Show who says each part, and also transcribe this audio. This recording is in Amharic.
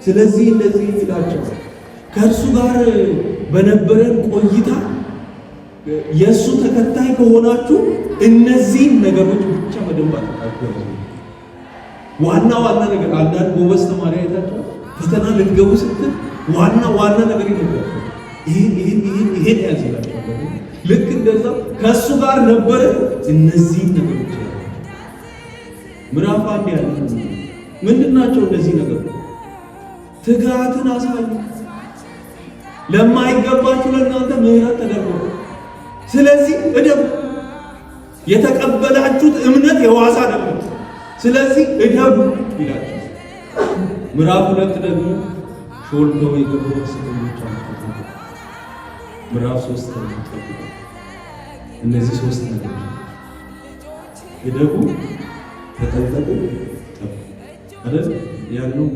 Speaker 1: ስለዚህ እንደዚህ ይላቸው ከእርሱ ጋር በነበረን ቆይታ የእሱ ተከታይ ከሆናችሁ እነዚህን ነገሮች ብቻ መደንብ አጥቃችሁ። ዋና ነገር አንዳንድ ጎበዝ ተማሪ አይታችሁ ፈተና ልትገቡ ስትል ዋና ነገር ይነገራል። ይሄን ያዝላችሁ። ልክ እንደዛ ከእሱ ጋር ነበረ እነዚህን ነገሮች ያለ ምዕራፍ 1 ያለ ምንድናቸው? እነዚህ ነገሮች ትጋትን አሳዩ። ለማይገባችሁ ለእናንተ ምሕረት ተደርጓል። ስለዚህ እደጉ። የተቀበላችሁት እምነት የዋዛ አይደለም። ስለዚህ እደጉ ይላችሁ። ምዕራፍ 2 ደግሞ ሾልከው የገቡ ሐሰተኞች አሉ። ምዕራፍ 3 ተጠቅቀው እነዚህ 3 ነገሮች እደጉ፣ ተጠንቀቁ፣ ጠብቁ አይደል ያለው